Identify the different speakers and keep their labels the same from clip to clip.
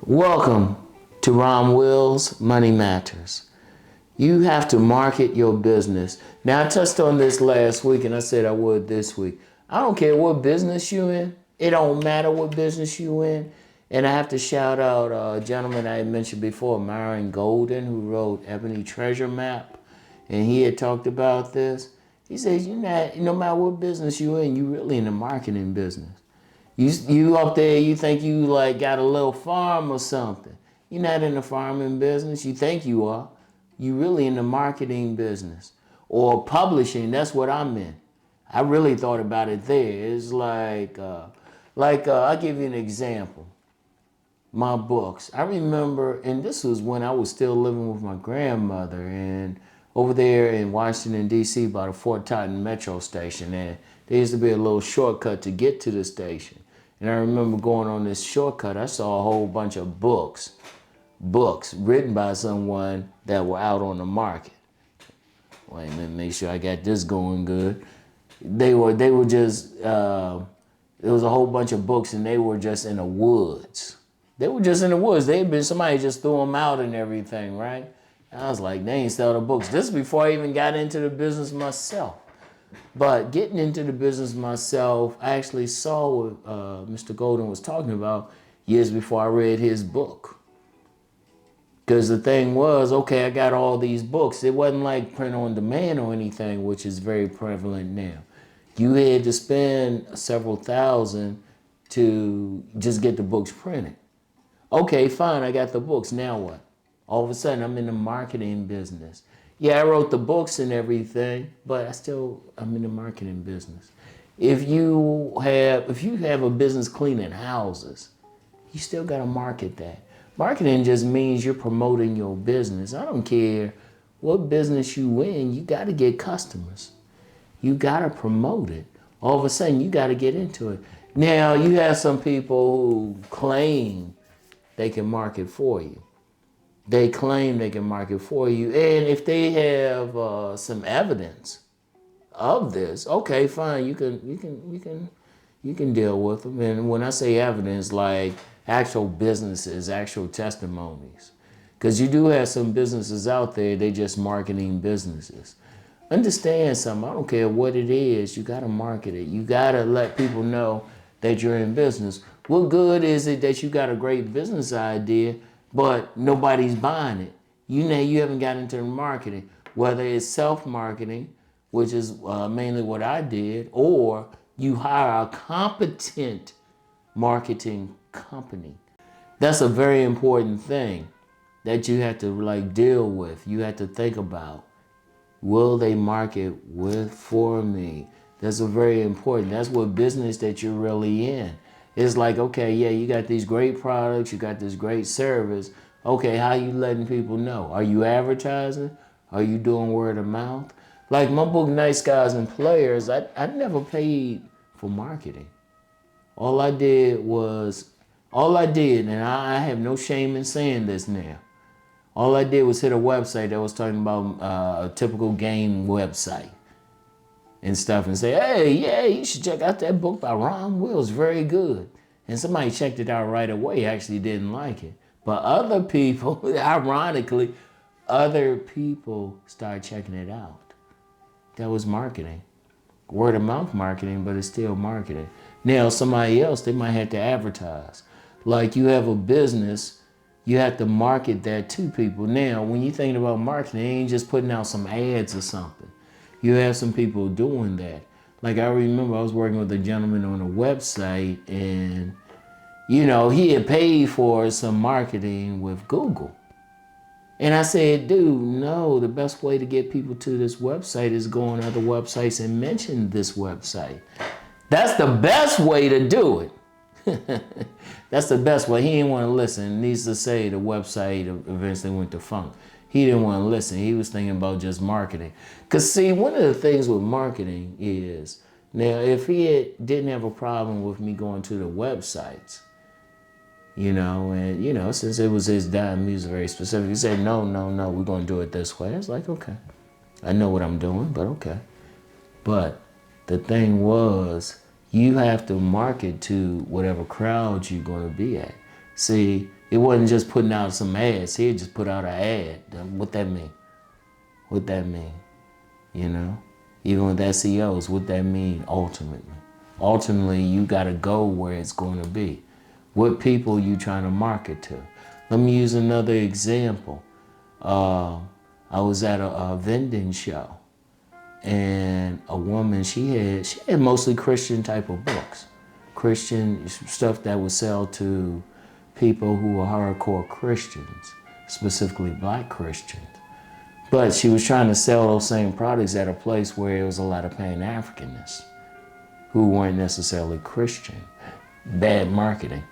Speaker 1: Welcome to Rom Wills, Money Matters. You have to market your business. Now, I touched on this last week and I said I would this week. I don't care what business you in. It don't matter what business you in. And I have to shout out a gentleman I had mentioned before, Myron Golden, who wrote Ebony Treasure Map. And he had talked about this. He says, no matter what business you in, you really in the marketing business. You up there, you think you like got a little farm or something. You're not in the farming business. You think you are. You really in the marketing business or publishing. That's what I'm in. I really thought about it there. It's I'll give you an example. My books. I remember, and this was when I was still living with my grandmother and over there in Washington, D.C. by the Fort Totten Metro Station. And there used to be a little shortcut to get to the station. And I remember going on this shortcut, I saw a whole bunch of books written by someone that were out on the market. Wait a minute, make sure I got this going good. They were just, there was a whole bunch of books and they were just in the woods. They were just in the woods. Somebody just threw them out and everything, right? I was like, they ain't sell the books. This is before I even got into the business myself. But getting into the business myself, I actually saw what Mr. Golden was talking about years before I read his book. Because the thing was, okay, I got all these books. It wasn't like print on demand or anything, which is very prevalent now. You had to spend several thousand to just get the books printed. Okay, fine, I got the books. Now what? All of a sudden, I'm in the marketing business. Yeah, I wrote the books and everything, but I'm in the marketing business. If you have a business cleaning houses, you still got to market that. Marketing just means you're promoting your business. I don't care what business you in, you got to get customers. You got to promote it. All of a sudden, you got to get into it. Now, you have some people who claim they can market for you. They claim they can market for you. And if they have some evidence of this, okay, fine, you can deal with them. And when I say evidence, like actual businesses, actual testimonies. Because you do have some businesses out there, they just marketing businesses. Understand something, I don't care what it is, you gotta market it. You gotta let people know that you're in business. What good is it that you got a great business idea, but nobody's buying it? You haven't got into the marketing, whether it's self-marketing, which is mainly what I did, or you hire a competent marketing company. That's a very important thing that you have to deal with. You have to think about, will they market for me? That's a very important. That's what business that you're really in. It's like, okay, yeah, you got these great products, you got this great service. Okay, how you letting people know? Are you advertising? Are you doing word of mouth? Like my book, Nice Guys and Players, I never paid for marketing. All I did, and I have no shame in saying this now. All I did was hit a website that was talking about a typical game website and stuff and say, hey, yeah, you should check out that book by Rom Wills, very good. And somebody checked it out right away, actually didn't like it. But other people, ironically, other people started checking it out. That was marketing. Word of mouth marketing, but it's still marketing. Now, somebody else, they might have to advertise. Like you have a business, you have to market that to people. Now, when you're thinking about marketing, it ain't just putting out some ads or something. You have some people doing that. Like I remember I was working with a gentleman on a website and, he had paid for some marketing with Google. And I said, dude, no, the best way to get people to this website is go on other websites and mention this website. That's the best way to do it. That's the best way. He didn't want to listen. Needs to say the website eventually went to funk. He didn't want to listen. He was thinking about just marketing. Because see, one of the things with marketing is, now if didn't have a problem with me going to the websites, since it was his dime, he was very specific. He said, no, we're going to do it this way. I was like, okay. I know what I'm doing, but okay. But the thing was, you have to market to whatever crowd you're going to be at. See, It wasn't just putting out some ads. He'd just put out an ad. What that mean? What that mean? You know? Even with SEOs, what that mean ultimately? Ultimately, you got to go where it's going to be. What people you trying to market to? Let me use another example. I was at a vending show, and a woman, she had mostly Christian type of books. Christian stuff that would sell to people who are hardcore Christians, specifically black Christians. But she was trying to sell those same products at a place where there was a lot of Pan-Africanists who weren't necessarily Christian. Bad marketing.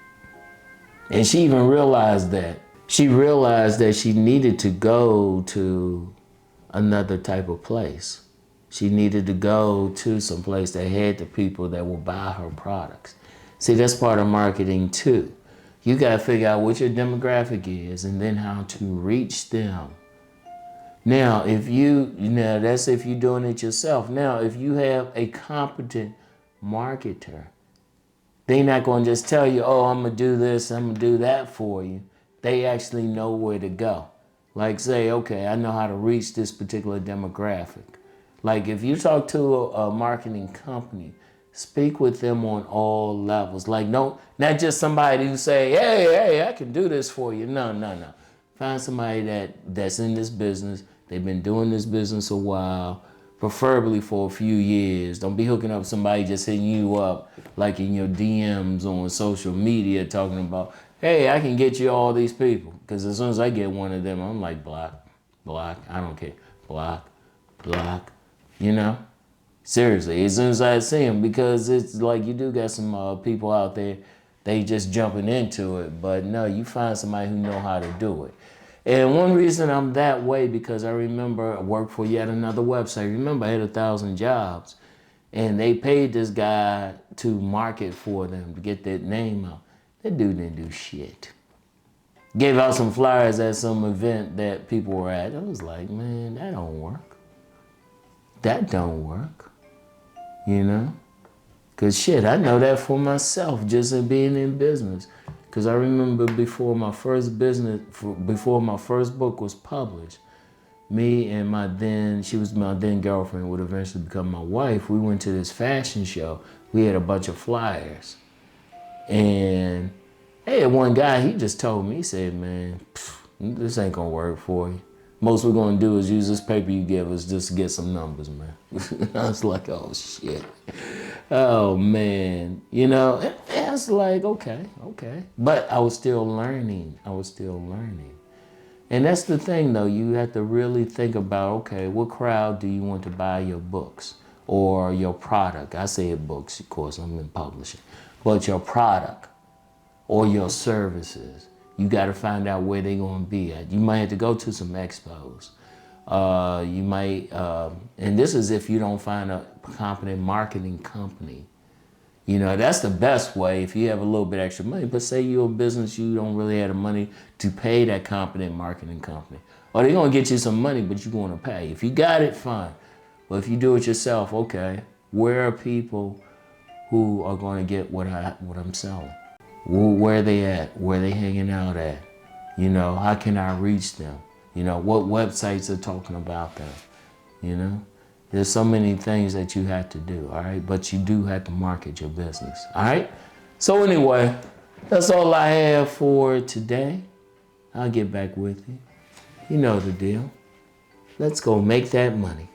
Speaker 1: And she even realized that. She realized that she needed to go to another type of place. She needed to go to some place that had the people that will buy her products. See, that's part of marketing too. You gotta figure out what your demographic is and then how to reach them. Now, that's if you're doing it yourself. Now, if you have a competent marketer, they're not gonna just tell you, oh, I'm gonna do this, I'm gonna do that for you. They actually know where to go. Like say, okay, I know how to reach this particular demographic. Like if you talk to a marketing company, speak with them on all levels. Like not just somebody who say, hey, I can do this for you. No. Find somebody that's in this business. They've been doing this business a while, preferably for a few years. Don't be hooking up somebody just hitting you up like in your DMs on social media talking about, hey, I can get you all these people. Because as soon as I get one of them, I'm like, block, I don't care. Block, you know? Seriously, as soon as I see them, because it's like you do got some people out there, they just jumping into it. But no, you find somebody who know how to do it. And one reason I'm that way, because I remember I worked for yet another website. Remember, I had 1,000 jobs, and they paid this guy to market for them to get that name out. That dude didn't do shit. Gave out some flyers at some event that people were at. I was like, man, that don't work. That don't work, you know? Because shit, I know that for myself, just in being in business. Because I remember before my first book was published, me and she was my then girlfriend, would eventually become my wife, we went to this fashion show. We had a bunch of flyers. And hey, one guy, he just told me, he said, man, this ain't gonna work for you. Most we're gonna do is use this paper you give us just to get some numbers, man. I was like, oh shit. Oh man, you know, I was like, okay. But I was still learning. And that's the thing though, you have to really think about, okay, what crowd do you want to buy your books or your product? I say books, of course, I'm in publishing. But your product or your services, you got to find out where they're going to be at. You might have to go to some expos. You might, and this is if you don't find a competent marketing company. You know, that's the best way if you have a little bit extra money. But say you're a business, you don't really have the money to pay that competent marketing company. Or they're going to get you some money, but you're going to pay. If you got it, fine. But if you do it yourself, okay, where are people who are going to get what I'm selling? Where are they at? Where are they hanging out at? You know, how can I reach them? You know, what websites are talking about them? You know, there's so many things that you have to do, all right? But you do have to market your business, all right? So anyway, that's all I have for today. I'll get back with you. You know the deal. Let's go make that money.